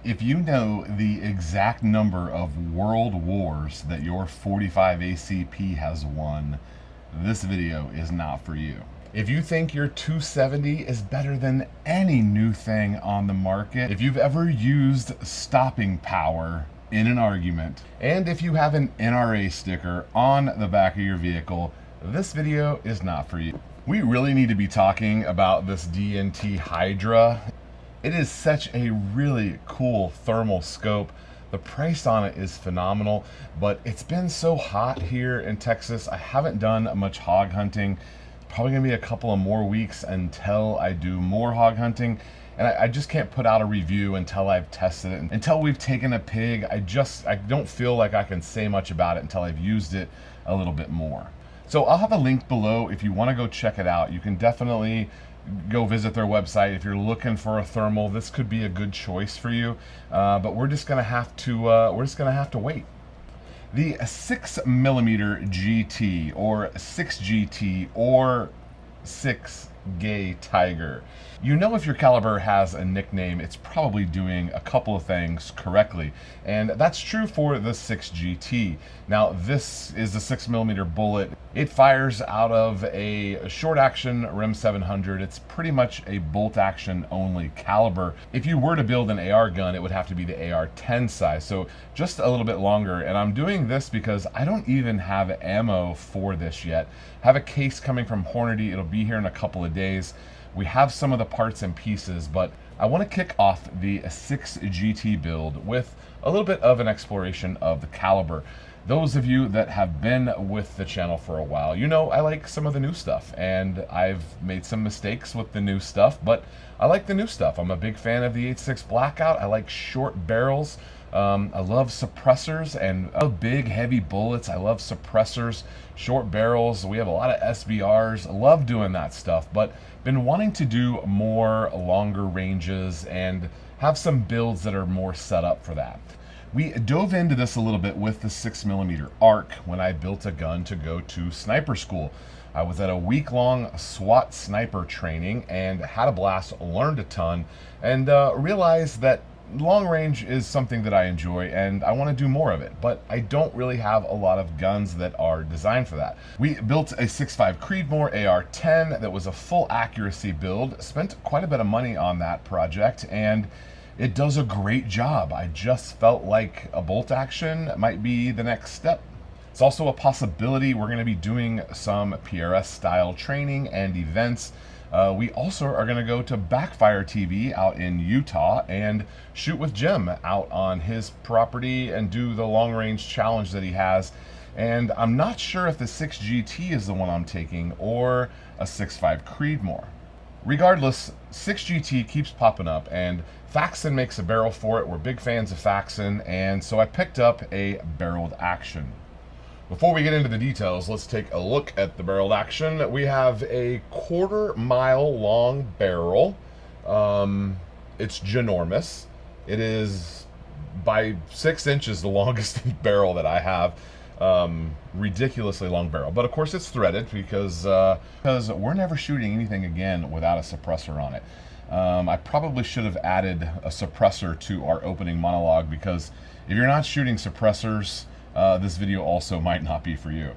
If you know the exact number of world wars that your 45 ACP has won, this video is not for you. If you think your 270 is better than any new thing on the market, if you've ever used stopping power in an argument, and if you have an NRA sticker on the back of your vehicle, this video is not for you. We really need to be talking about this DNT Hydra. It is such a really cool thermal scope. The price on it is phenomenal, but it's been so hot here in Texas. I haven't done much hog hunting. Probably gonna be a couple of more weeks until I do more hog hunting. And I just can't put out a review until I've tested it. Until we've taken a pig, I don't feel like I can say much about it until I've used it a little bit more. So I'll have a link below if you wanna go check it out. You can definitely go visit their website. If you're looking for a thermal, this could be a good choice for you. But we're just gonna have to wait. The 6mm GT or 6GT or 6 Gay Tiger. You know, if your caliber has a nickname, it's probably doing a couple of things correctly. And that's true for the 6GT. Now, this is the 6mm bullet. It fires out of a short action RIM 700. It's pretty much a bolt action only caliber. If you were to build an AR gun, it would have to be the AR-10 size. So just a little bit longer. And I'm doing this because I don't even have ammo for this yet. I have a case coming from Hornady. It'll be here in a couple of days. We have some of the parts and pieces, but I want to kick off the 6GT build with a little bit of an exploration of the caliber. Those of you that have been with the channel for a while, you know I like some of the new stuff, and I've made some mistakes with the new stuff, but I like the new stuff. I'm a big fan of the 8.6 Blackout. I like short barrels. I love suppressors and big heavy bullets. I love suppressors, short barrels. We have a lot of SBRs. I love doing that stuff, but been wanting to do more longer ranges and have some builds that are more set up for that. We dove into this a little bit with the 6mm ARC when I built a gun to go to sniper school. I was at a week-long SWAT sniper training and had a blast, learned a ton, and realized that long range is something that I enjoy and I want to do more of it, but I don't really have a lot of guns that are designed for that. We built a 6.5 Creedmoor AR-10 that was a full accuracy build, spent quite a bit of money on that project, and it does a great job. I just felt like a bolt action might be the next step. It's also a possibility we're going to be doing some PRS style training and events. We also are going to go to Backfire TV out in Utah and shoot with Jim out on his property and do the long range challenge that he has. And I'm not sure if the 6GT is the one I'm taking or a 6.5 Creedmoor. Regardless, 6GT keeps popping up and Faxon makes a barrel for it. We're big fans of Faxon, and so I picked up a barreled action. Before we get into the details, let's take a look at the barreled action. We have a 1/4 mile long barrel. It's ginormous. It is by 6 inches the longest barrel that I have. Ridiculously long barrel, but of course it's threaded because we're never shooting anything again without a suppressor on it. I probably should have added a suppressor to our opening monologue, because if you're not shooting suppressors, this video also might not be for you.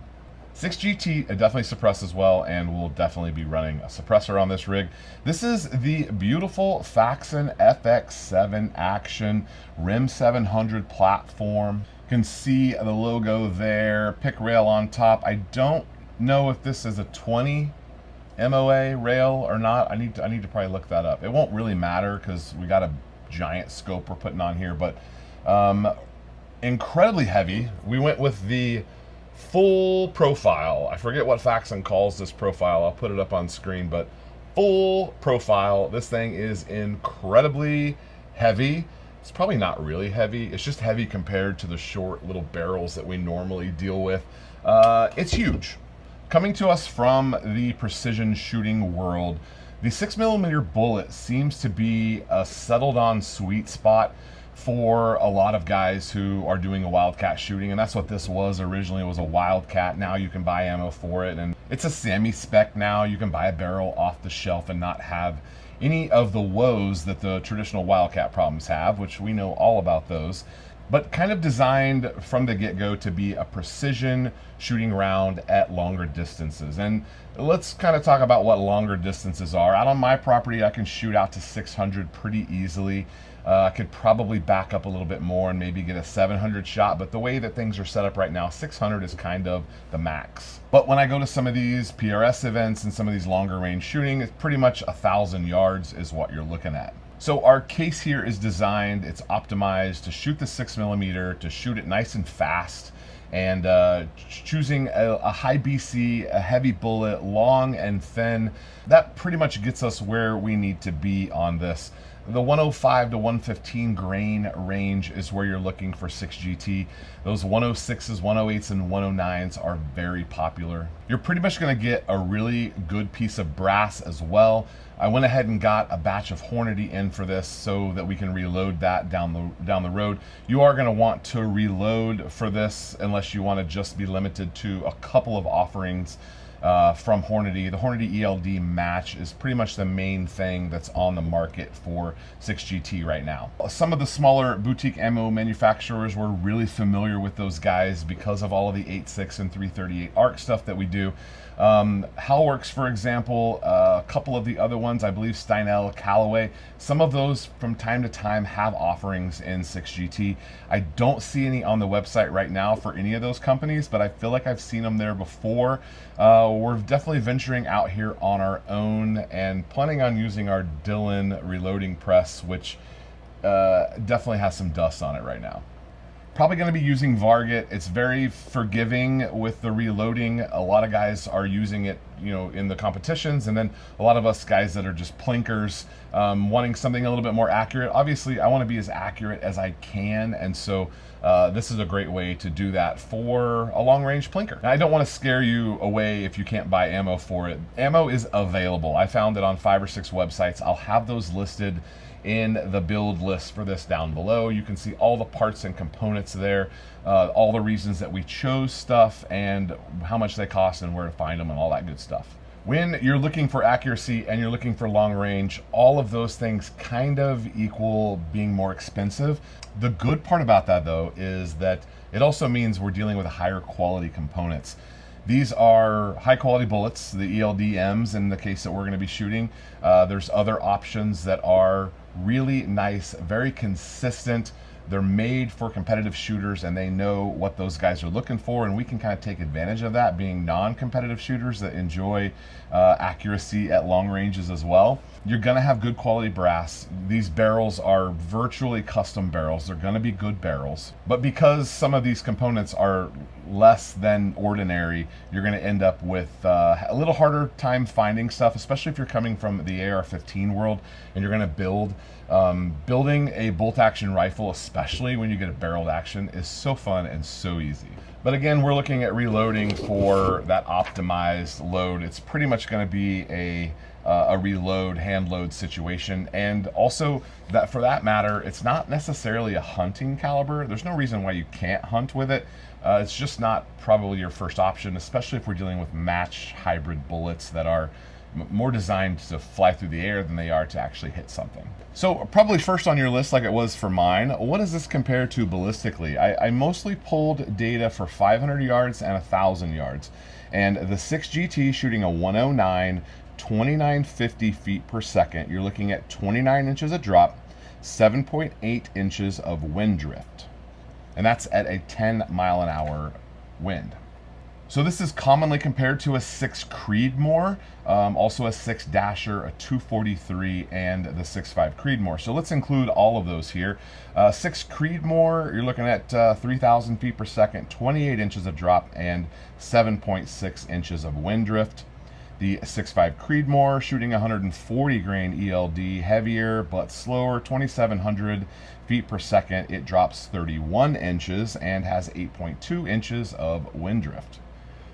6GT definitely suppresses well, and we'll definitely be running a suppressor on this rig. This is the beautiful Faxon FX7 Action RIM 700 platform. You can see the logo there, pick rail on top. I don't know if this is a 20 MOA rail or not. I need to probably look that up. It won't really matter because we got a giant scope we're putting on here, but incredibly heavy. We went with the full profile. I forget what Faxon calls this profile. I'll put it up on screen, but full profile. This thing is incredibly heavy. It's probably not really heavy. It's just heavy compared to the short little barrels that we normally deal with. It's huge. Coming to us from the precision shooting world, the 6mm bullet seems to be a settled on sweet spot for a lot of guys who are doing a wildcat shooting, and that's what this was originally. It was a wildcat. Now you can buy ammo for it, and it's a semi-spec now. You can buy a barrel off the shelf and not have any of the woes that the traditional wildcat problems have, which we know all about those, but kind of designed from the get-go to be a precision shooting round at longer distances. And let's kind of talk about what longer distances are. Out on my property, I can shoot out to 600 pretty easily. I could probably back up a little bit more and maybe get a 700 shot, but the way that things are set up right now, 600 is kind of the max. But when I go to some of these PRS events and some of these longer range shooting, it's pretty much 1,000 yards is what you're looking at. So our case here is designed, it's optimized to shoot the 6mm, to shoot it nice and fast, and choosing a high BC, a heavy bullet, long and thin. That pretty much gets us where we need to be on this. The 105 to 115 grain range is where you're looking for 6GT. Those 106s, 108s, and 109s are very popular. You're pretty much going to get a really good piece of brass as well. I went ahead and got a batch of Hornady in for this so that we can reload that down the road. You are going to want to reload for this unless you want to just be limited to a couple of offerings from Hornady. The Hornady ELD match is pretty much the main thing that's on the market for 6GT right now. Some of the smaller boutique ammo manufacturers, were really familiar with those guys because of all of the 8.6 and 338 ARC stuff that we do. Halworks, for example, a couple of the other ones, I believe Steinel, Callaway, some of those from time to time have offerings in 6GT. I don't see any on the website right now for any of those companies, but I feel like I've seen them there before. We're definitely venturing out here on our own and planning on using our Dillon reloading press, which definitely has some dust on it right now. Probably going to be using Varget. It's very forgiving with the reloading. A lot of guys are using it, you know, in the competitions, and then a lot of us guys that are just plinkers, wanting something a little bit more accurate. Obviously, I want to be as accurate as I can, and so this is a great way to do that for a long-range plinker. Now, I don't want to scare you away if you can't buy ammo for it. Ammo is available. I found it on 5 or 6 websites. I'll have those listed in the build list for this down below. You can see all the parts and components there, all the reasons that we chose stuff and how much they cost and where to find them and all that good stuff. When you're looking for accuracy and you're looking for long range, all of those things kind of equal being more expensive. The good part about that, though, is that it also means we're dealing with higher quality components. These are high quality bullets, the ELDMs in the case that we're going to be shooting. There's other options that are really nice, very consistent. They're made for competitive shooters and they know what those guys are looking for, and we can kind of take advantage of that, being non-competitive shooters that enjoy accuracy at long ranges as well. You're gonna have good quality brass. These barrels are virtually custom barrels. They're gonna be good barrels, but because some of these components are less than ordinary, you're gonna end up with a little harder time finding stuff, especially if you're coming from the AR-15 world and you're gonna build. Building a bolt action rifle, especially when you get a barreled action, is so fun and so easy. But again, we're looking at reloading for that optimized load. It's pretty much going to be a reload, hand load situation. And also, that for that matter, it's not necessarily a hunting caliber. There's no reason why you can't hunt with it. It's just not probably your first option, especially if we're dealing with match hybrid bullets that are more designed to fly through the air than they are to actually hit something. So probably first on your list, like it was for mine, what does this compare to ballistically? I mostly pulled data for 500 yards and 1,000 yards. And the 6GT shooting a 109, 2950 feet per second, you're looking at 29 inches of drop, 7.8 inches of wind drift. And that's at a 10-mile-an-hour wind. So this is commonly compared to a 6 Creedmoor, also a 6 Dasher, a 243, and the 6.5 Creedmoor. So let's include all of those here. 6 Creedmoor, you're looking at 3,000 feet per second, 28 inches of drop, and 7.6 inches of wind drift. The 6.5 Creedmoor shooting 140 grain ELD, heavier but slower, 2,700 feet per second. It drops 31 inches and has 8.2 inches of wind drift.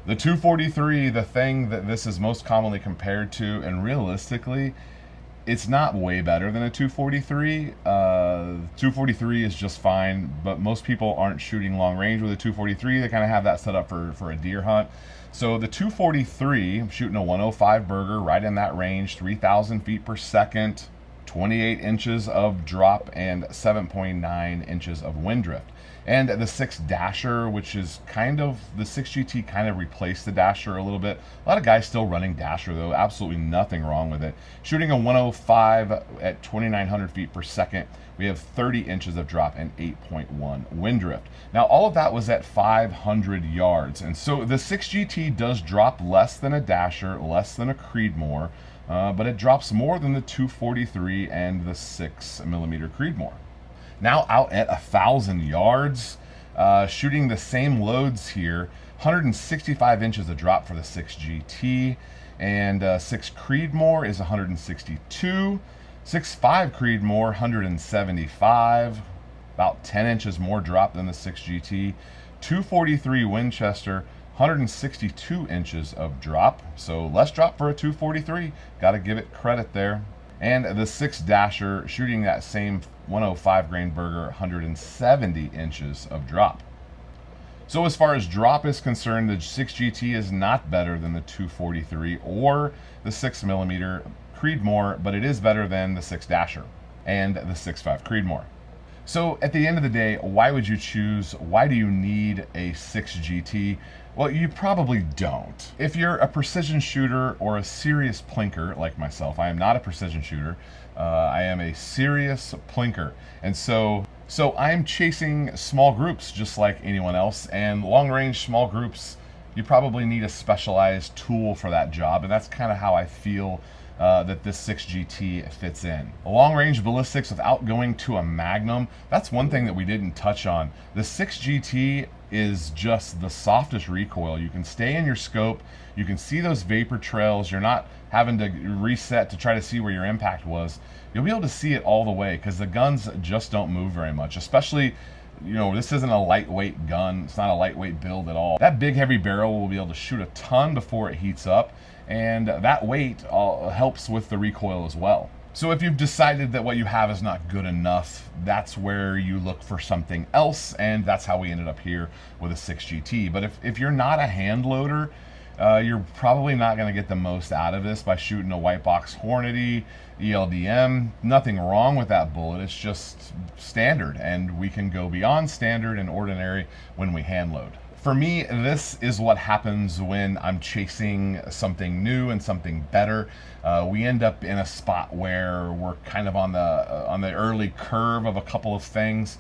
The 243, the thing that this is most commonly compared to, and realistically, it's not way better than a 243. 243 is just fine, but most people aren't shooting long range with a 243. They kind of have that set up for a deer hunt. So the 243, I'm shooting a 105 burger right in that range, 3,000 feet per second, 28 inches of drop, and 7.9 inches of wind drift. And the 6 Dasher, which is kind of, the 6 GT kind of replaced the Dasher a little bit. A lot of guys still running Dasher though, absolutely nothing wrong with it. Shooting a 105 at 2,900 feet per second, we have 30 inches of drop and 8.1 wind drift. Now all of that was at 500 yards. And so the 6 GT does drop less than a Dasher, less than a Creedmoor, but it drops more than the 243 and the 6mm Creedmoor. Now out at 1,000 yards, shooting the same loads here, 165 inches of drop for the 6 GT, and 6 Creedmoor is 162, 6.5 Creedmoor 175, about 10 inches more drop than the 6 GT, 243 Winchester 162 inches of drop, so less drop for a 243, got to give it credit there. And the 6 Dasher shooting that same 105 grain burger, 170 inches of drop. So as far as drop is concerned, the 6 GT is not better than the 243 or the 6mm Creedmoor, but it is better than the 6 Dasher and the 6.5 Creedmoor. So at the end of the day, why would you choose? Why do you need a 6 GT? Well, you probably don't. If you're a precision shooter or a serious plinker like myself, I am not a precision shooter. I am a serious plinker. And so I'm chasing small groups just like anyone else. And long range small groups, you probably need a specialized tool for that job. And that's kind of how I feel that this 6 GT fits in. Long range ballistics without going to a Magnum, that's one thing that we didn't touch on. The 6 GT is just the softest recoil. You can stay in your scope, you can see those vapor trails, you're not having to reset to try to see where your impact was. You'll be able to see it all the way because the guns just don't move very much, especially, you know, this isn't a lightweight gun, it's not a lightweight build at all. That big heavy barrel will be able to shoot a ton before it heats up, and that weight helps with the recoil as well. So if you've decided that what you have is not good enough, that's where you look for something else, and that's how we ended up here with a 6 GT. But if you're not a hand loader, you're probably not going to get the most out of this by shooting a white box Hornady, ELDM. Nothing wrong with that bullet, it's just standard, and we can go beyond standard and ordinary when we hand load. For me, this is what happens when I'm chasing something new and something better. We end up in a spot where we're kind of on the early curve of a couple of things.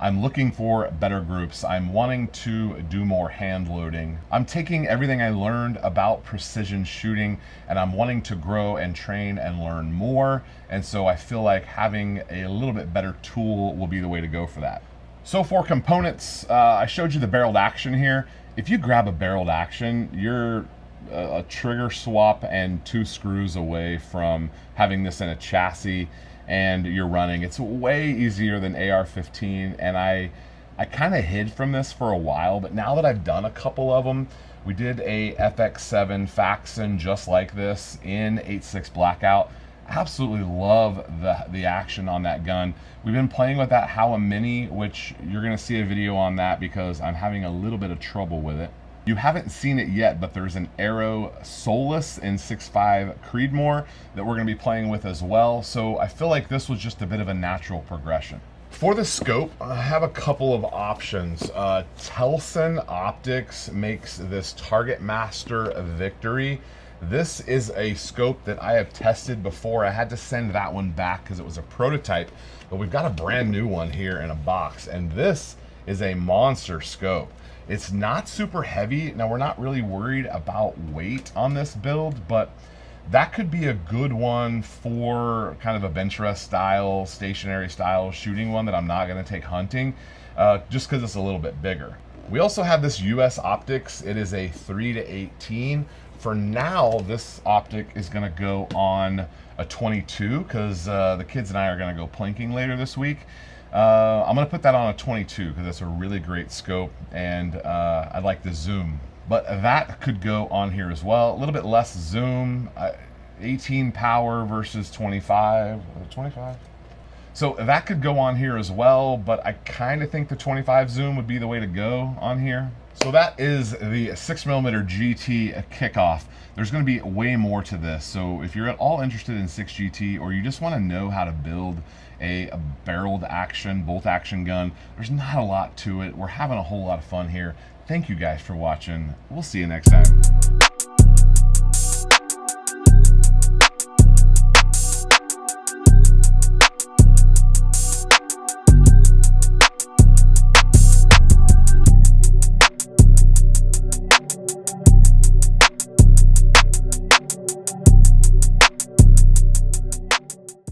I'm looking for better groups. I'm wanting to do more hand loading. I'm taking everything I learned about precision shooting and I'm wanting to grow and train and learn more. And so I feel like having a little bit better tool will be the way to go for that. So for components, I showed you the barreled action here. If you grab a barreled action, you're a trigger swap and 2 screws away from having this in a chassis and you're running. It's way easier than AR-15, and I kind of hid from this for a while, but now that I've done a couple of them, we did a FX7 Faxon just like this in 8.6 Blackout. Absolutely love the action on that gun. We've been playing with that Howa Mini, which you're gonna see a video on that because I'm having a little bit of trouble with it. You haven't seen it yet, but there's an Arrow Solus in 6.5 Creedmoor that we're gonna be playing with as well. So I feel like this was just a bit of a natural progression. For the scope, I have a couple of options. Telson Optics makes this Target Master Victory. This is a scope that I have tested before. I had to send that one back because it was a prototype, but we've got a brand new one here in a box, and this is a monster scope. It's not super heavy. Now, we're not really worried about weight on this build, but that could be a good one for kind of a bench rest style, stationary style shooting one that I'm not gonna take hunting, just because it's a little bit bigger. We also have this US Optics. It is a 3-18. For now, this optic is gonna go on a 22 because the kids and I are gonna go plinking later this week. I'm gonna put that on a 22 because it's a really great scope and I like the zoom. But that could go on here as well. A little bit less zoom, 18 power versus 25. 25? So that could go on here as well, but I kind of think the 25 zoom would be the way to go on here. So that is the 6mm GT kickoff. There's going to be way more to this. So if you're at all interested in 6GT, or you just want to know how to build a barreled action, bolt action gun, there's not a lot to it. We're having a whole lot of fun here. Thank you guys for watching. We'll see you next time.